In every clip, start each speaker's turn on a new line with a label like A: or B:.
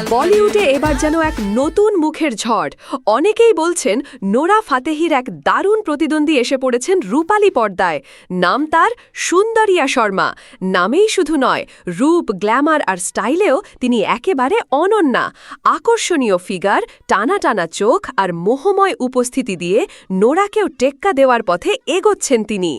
A: বলিউডে এবার যেন এক নতুন মুখের ঝড়। অনেকেই বলছেন নোরা ফাতেহির এক দারুণ প্রতিদ্বন্দ্বী এসে পড়েছেন রূপালী পর্দায়। নাম তার সুন্দরিয়া শর্মা। নামেই শুধু নয়, রূপ, গ্ল্যামার আর স্টাইলেও তিনি একেবারে অনন্যা। আকর্ষণীয় ফিগার, টানা টানা চোখ আর মোহময় উপস্থিতি দিয়ে নোরাকেও টেক্কা দেওয়ার পথে এগোচ্ছেন তিনি।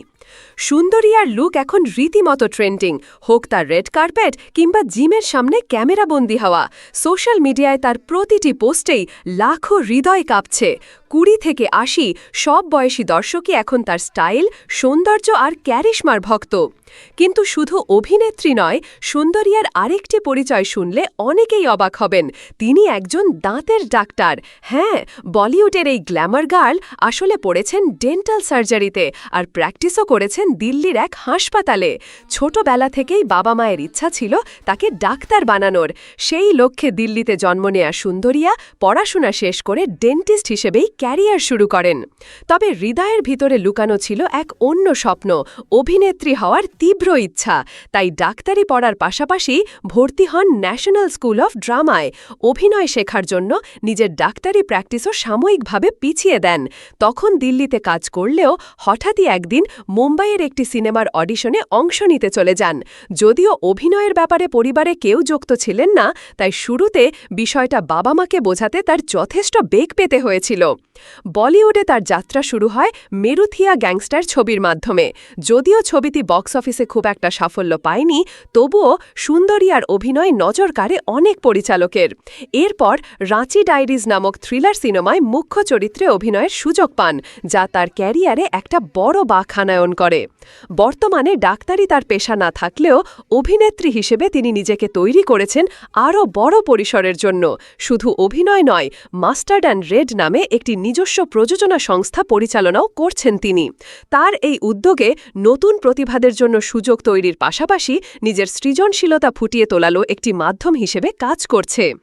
A: সুন্দরিয়ার লুক এখন রীতিমতো ট্রেন্ডিং, হোক তার রেড কার্পেট কিংবা জিমের সামনে ক্যামেরাবন্দি হওয়া। সোশ্যাল মিডিয়ায় তার প্রতিটি পোস্টেই লাখো হৃদয় কাঁপছে। 20 থেকে 80 সব বয়সী দর্শকই এখন তার স্টাইল, সৌন্দর্য আর ক্যারিশমার ভক্ত। কিন্তু শুধু অভিনেত্রী নয়, সুন্দরিয়ার আরেকটি পরিচয় শুনলে অনেকেই অবাক হবেন। তিনি একজন দাঁতের ডাক্তার। হ্যাঁ, বলিউডের এই গ্ল্যামার গার্ল আসলে পড়েছেন ডেন্টাল সার্জারিতে আর প্র্যাকটিসও করেছেন দিল্লির এক হাসপাতালে। ছোটবেলা থেকেই বাবা মায়ের ইচ্ছা ছিল তাকে ডাক্তার বানানোর। সেই লক্ষ্যে দিল্লিতে জন্ম নেয়া সুন্দরিয়া পড়াশোনা শেষ করে ডেন্টিস্ট হিসেবেই ক্যারিয়ার শুরু করেন। তবে হৃদয়ের ভিতরে লুকানো ছিল এক অন্য স্বপ্ন, অভিনেত্রী হওয়ার তীব্র ইচ্ছা। তাই ডাক্তারি পড়ার পাশাপাশি ভর্তি হন ন্যাশনাল স্কুল অফ ড্রামায়। অভিনয় শেখার জন্য নিজের ডাক্তারি প্র্যাকটিসও সাময়িকভাবে পিছিয়ে দেন। তখন দিল্লিতে কাজ করলেও হঠাৎই একদিন মুম্বাইয়ের একটি সিনেমার অডিশনে অংশ নিতে চলে যান। যদিও অভিনয়ের ব্যাপারে পরিবারে কেউ যুক্ত ছিলেন না, তাই শুরুতে বিষয়টা বাবা মাকে বোঝাতে তার যথেষ্ট বেগ পেতে হয়েছিল। বলিউডে তার যাত্রা শুরু হয় মেরুথিয়া গ্যাংস্টার ছবির মাধ্যমে। যদিও ছবিটি বক্স অফিসে খুব একটা সাফল্য পায়নি, তবুও সুন্দরিয়ার অভিনয় নজর কাড়ে অনেক পরিচালকের। এরপর রাঁচি ডায়েরিজ নামক থ্রিলার সিনেমায় মুখ্য চরিত্রে অভিনয়ের সুযোগ পান, যা তার ক্যারিয়ারে একটা বড় বাঁক আনয়ন করে। বর্তমানে ডাক্তারি তার পেশা না থাকলেও অভিনেত্রী হিসেবে তিনি নিজেকে তৈরি করেছেন আরও বড় পরিসরের জন্য। শুধু অভিনয় নয়, মাস্টার্ড অ্যান্ড রেড নামে একটি নিজস্ব প্রযোজনা সংস্থা পরিচালনাও করছেন তিনি। তার এই উদ্যোগে নতুন প্রতিভাদের জন্য সুযোগ তৈরির পাশাপাশি নিজের সৃজনশীলতা ফুটিয়ে তোলালো একটি মাধ্যম হিসেবে কাজ করছে।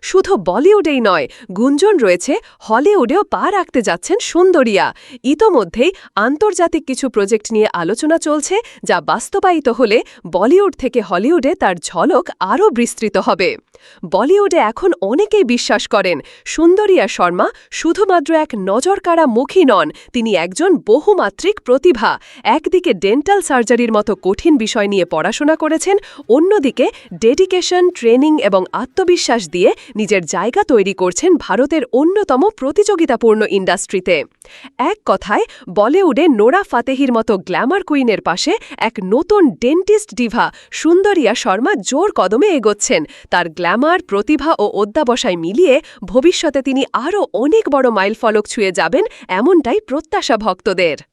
A: শুধু বলিউডেই নয়, গুঞ্জন রয়েছে হলিউডেও পা রাখতে যাচ্ছেন সুন্দরিয়া। ইতোমধ্যেই আন্তর্জাতিক কিছু প্রজেক্ট নিয়ে আলোচনা চলছে, যা বাস্তবায়িত হলে বলিউড থেকে হলিউডে তার ঝলক আরও বিস্তৃত হবে। বলিউডে এখন অনেকেই বিশ্বাস করেন সুন্দরিয়া শর্মা শুধুমাত্র এক নজরকাড়া মুখী নন, তিনি একজন বহুমাত্রিক প্রতিভা। একদিকে ডেন্টাল সার্জারির মতো কঠিন বিষয় নিয়ে পড়াশোনা করেছেন, অন্যদিকে ডেডিকেশন, ট্রেনিং এবং আত্মবিশ্বাস দিয়ে নিজের জায়গা তৈরি করছেন ভারতের অন্যতম প্রতিযোগিতাপূর্ণ ইন্ডাস্ট্রিতে। এক কথায়, বলিউডে নোরা ফাতেহির মতো গ্ল্যামার কুইনের পাশে এক নতুন ডেন্টিস্ট ডিভা সুন্দরিয়া শর্মা জোর কদমে এগোচ্ছেন। তার গ্ল্যামার, প্রতিভা ও অধ্যাবসায় মিলিয়ে ভবিষ্যতে তিনি আরও অনেক বড় মাইলফলক ছুঁয়ে যাবেন, এমনটাই প্রত্যাশা ভক্তদের।